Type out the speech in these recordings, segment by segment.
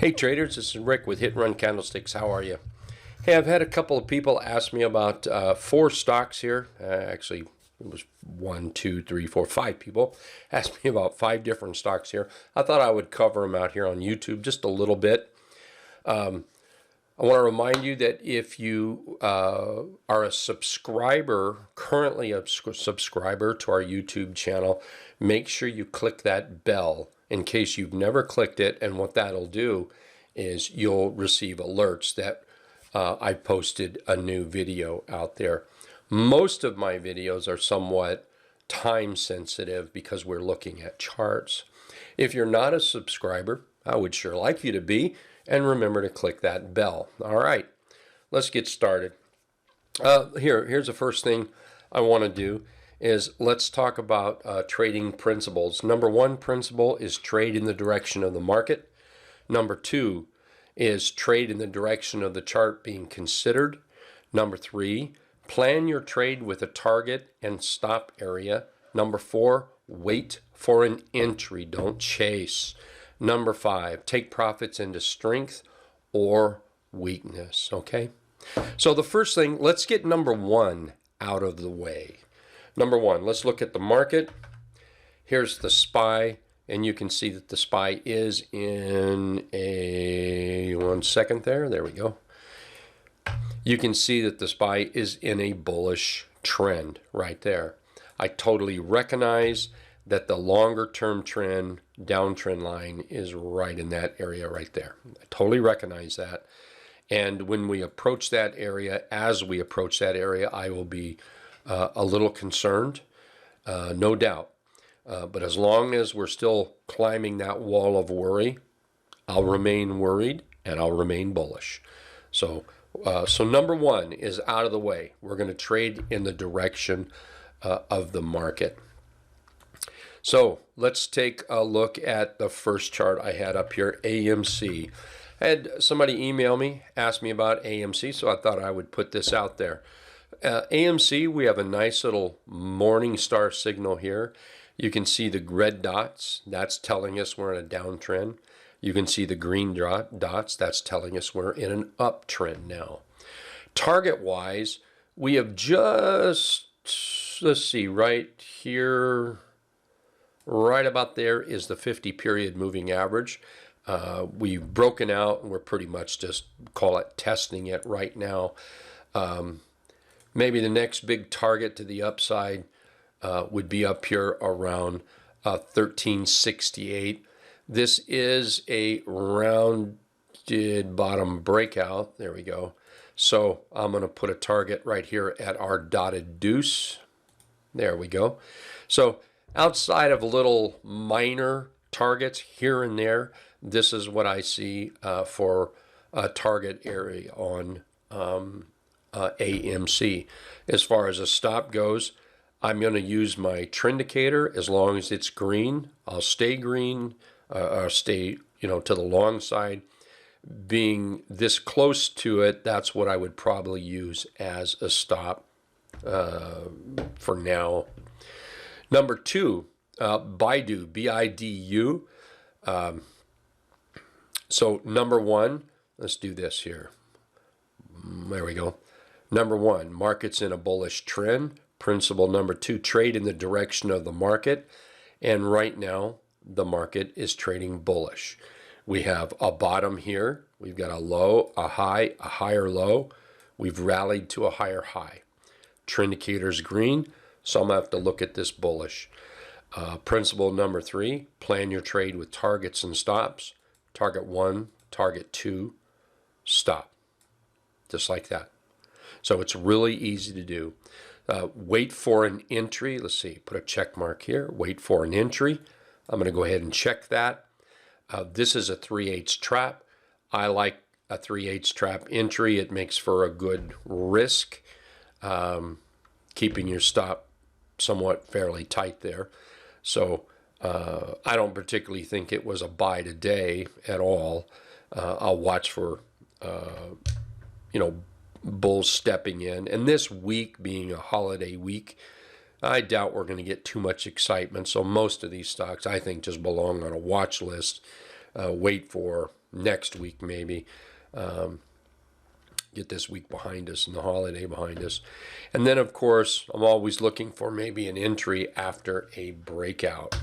Hey traders, this is Rick with Hit and Run Candlesticks. How are you? Hey, I've had a couple of people ask me about 4 stocks here. Actually, it was 1, 2, 3, 4, 5 people asked me about 5 different stocks here. I thought I would cover them out here on YouTube just a little bit. I want to remind you that if you are a subscriber, currently a subscriber to our YouTube channel, make sure you click that bell in case you've never clicked it. And what that'll do is you'll receive alerts that I posted a new video out there. Most of my videos are somewhat time sensitive because we're looking at charts. If you're not a subscriber, I would sure like you to be. And remember to click that bell. All right, let's get started. Here's the first thing I want to do is let's talk about trading principles. Number 1 principle is trade in the direction of the market. Number 2 is trade in the direction of the chart being considered. Number 3, plan your trade with a target and stop area. Number 4, wait for an entry, don't chase. Number 5, take profits into strength or weakness, okay? So the first thing, let's get number 1 out of the way. Number 1, let's look at the market. Here's the SPY, and you can see that the SPY is in a, 1 second there we go. You can see that the SPY is in a bullish trend right there. I totally recognize that the longer term trend, downtrend line is right in that area right there. I totally recognize that. And when we approach that area, as we approach that area, I will be a little concerned, no doubt. But as long as we're still climbing that wall of worry, I'll remain worried and I'll remain bullish. So number 1 is out of the way. We're going to trade in the direction of the market. So let's take a look at the first chart I had up here, AMC. I had somebody email me, ask me about AMC, so I thought I would put this out there. AMC, we have a nice little morning star signal here. You can see the red dots. That's telling us we're in a downtrend. You can see the green dots. That's telling us we're in an uptrend now. Target-wise, we have just, let's see, right here, right about there is the 50-period moving average. We've broken out, and we're pretty much just, call it, testing it right now. Maybe the next big target to the upside would be up here around 1368. This is a rounded bottom breakout. There we go. So I'm going to put a target right here at our dotted deuce. There we go. So outside of little minor targets here and there, this is what I see for a target area on AMC. As far as a stop goes, I'm going to use my trend indicator. As long as it's green, I'll stay green, or stay, to the long side. Being this close to it, that's what I would probably use as a stop for now. Number 2, BIDU, B-I-D-U. So number 1, let's do this here. There we go. Number 1, market's in a bullish trend. Principle number 2, trade in the direction of the market. And right now, the market is trading bullish. We have a bottom here. We've got a low, a high, a higher low. We've rallied to a higher high. Trend indicator's green, so I'm going to have to look at this bullish. Principle number 3, plan your trade with targets and stops. Target 1, target 2, stop. Just like that. So it's really easy to do. Wait for an entry. Let's see, put a check mark here. Wait for an entry. I'm going to go ahead and check that. This is a 3/8 trap. I like a 3/8 trap entry. It makes for a good risk, keeping your stop somewhat fairly tight there. So I don't particularly think it was a buy today at all. I'll watch for, bulls stepping in. And this week being a holiday week, I doubt we're going to get too much excitement. So most of these stocks, I think, just belong on a watch list. Wait for next week maybe. Get this week behind us and the holiday behind us. And then, of course, I'm always looking for maybe an entry after a breakout.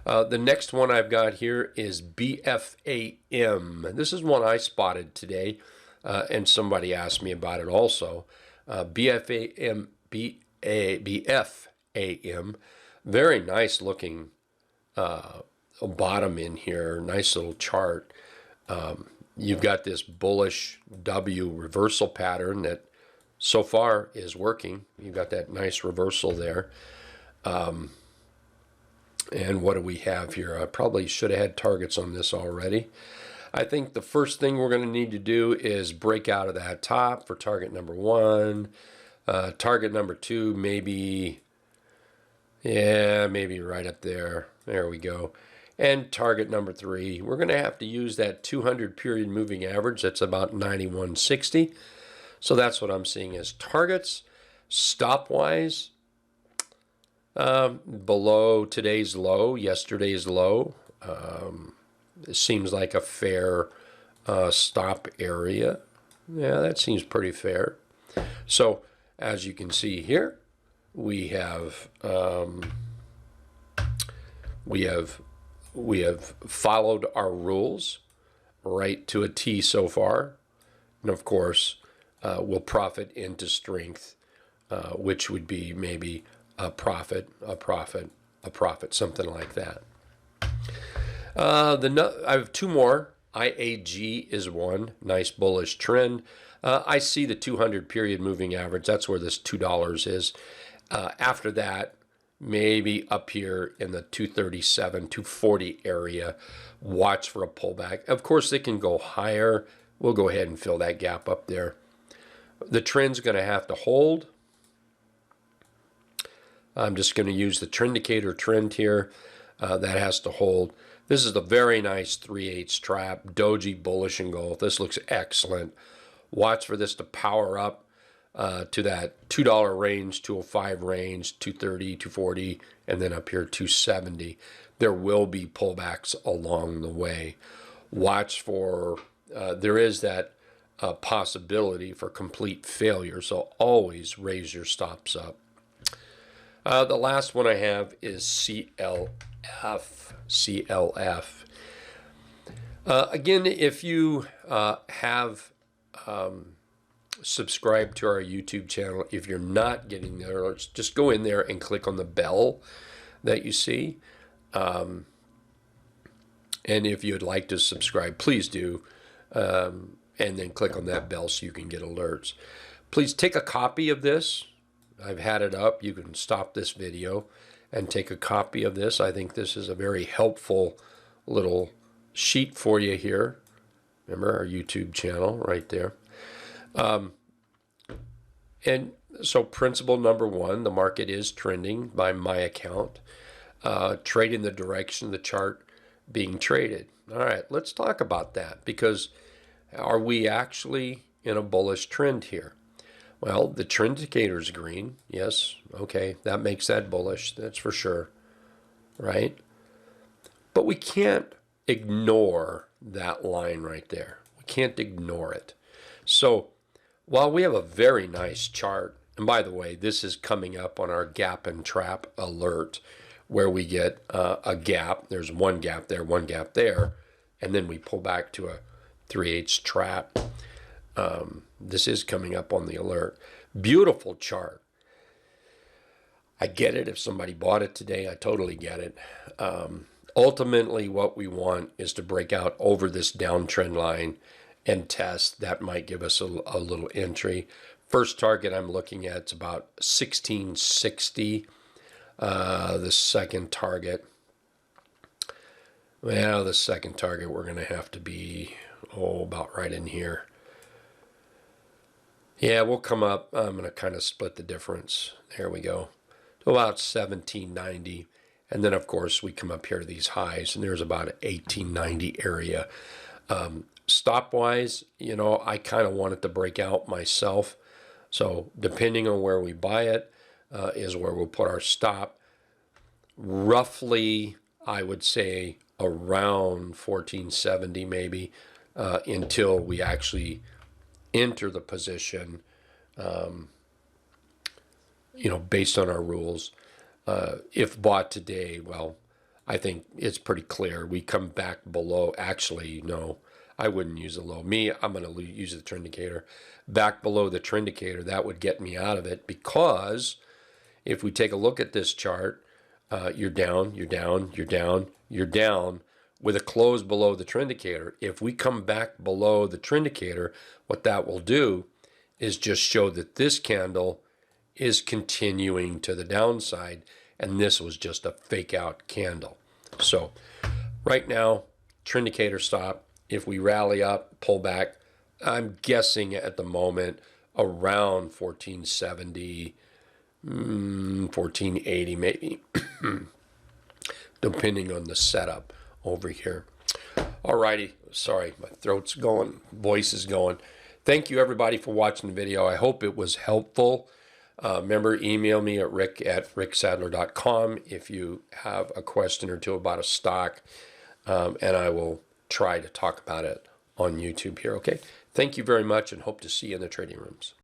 The next one I've got here is BFAM. This is one I spotted today, and somebody asked me about it also. BFAM, BFAM, very nice looking bottom in here, nice little chart. You've got this bullish W reversal pattern that so far is working. You've got that nice reversal there. And what do we have here? I probably should have had targets on this already. I think the first thing we're going to need to do is break out of that top for target number 1. Target number 2, maybe, yeah, maybe right up there. There we go. And target number 3, we're going to have to use that 200 period moving average. That's about 91.60. So that's what I'm seeing as targets. Stop-wise, below today's low, yesterday's low. It seems like a fair stop area. Yeah, that seems pretty fair. So as you can see here, we have followed our rules right to a T so far, and of course we'll profit into strength, which would be maybe a profit, something like that. I have 2 more. IAG is one, nice bullish trend. I see the 200 period moving average. That's where this $2 is. After that, maybe up here in the 237, 240 area. Watch for a pullback. Of course, they can go higher. We'll go ahead and fill that gap up there. The trend's going to have to hold. I'm just going to use the Trendicator trend here. That has to hold. This is a very nice 3/8 trap, doji bullish engulf. This looks excellent. Watch for this to power up to that $2 range, 205 range, 230, 240, and then up here 270. There will be pullbacks along the way. Watch for, there is that possibility for complete failure, so always raise your stops up. The last one I have is CLF. Again, if you have subscribed to our YouTube channel, if you're not getting there, just go in there and click on the bell that you see. And if you'd like to subscribe, please do. And then click on that bell so you can get alerts. Please take a copy of this. I've had it up. You can stop this video and take a copy of this. I think this is a very helpful little sheet for you here. Remember our YouTube channel right there. And so principle number 1, the market is trending by my account. Trade in the direction of the chart being traded. All right, let's talk about that, because are we actually in a bullish trend here? Well, the trend indicator is green. Yes, okay, that makes that bullish. That's for sure, right? But we can't ignore that line right there. We can't ignore it. So while we have a very nice chart, and by the way, this is coming up on our gap and trap alert, where we get a gap. There's one gap there, one gap there, and then we pull back to a 3/8 trap. This is coming up on the alert. Beautiful chart. I get it if somebody bought it today. I totally get it. Ultimately, what we want is to break out over this downtrend line and test. That might give us a little entry. First target I'm looking at is about 1660. The second target, well, the second target we're going to have to be, about right in here. Yeah, we'll come up. I'm going to kind of split the difference. There we go. To about 1790. And then, of course, we come up here to these highs, and there's about an 1890 area. Stop-wise, you know, I kind of want it to break out myself. So depending on where we buy it is where we'll put our stop. Roughly I would say around 1470 maybe, until we actually enter the position, based on our rules. If bought today, well, I think it's pretty clear. We come back below. Actually, no, I wouldn't use the low. I'm going to use the trend indicator. Back below the trend indicator, that would get me out of it, because if we take a look at this chart, you're down, you're down, you're down, you're down with a close below the trend indicator. If we come back below the trend indicator, what that will do is just show that this candle is continuing to the downside, and this was just a fake out candle. So right now, trend indicator stop. If we rally up, pull back, I'm guessing at the moment around 1470, 1480 maybe, depending on the setup over here. Alrighty, sorry, my throat's going, voice is going. Thank you everybody for watching the video. I hope it was helpful. Remember, email me at rick@ricksadler.com if you have a question or two about a stock, and I will try to talk about it on YouTube here, okay? Thank you very much, and hope to see you in the trading rooms.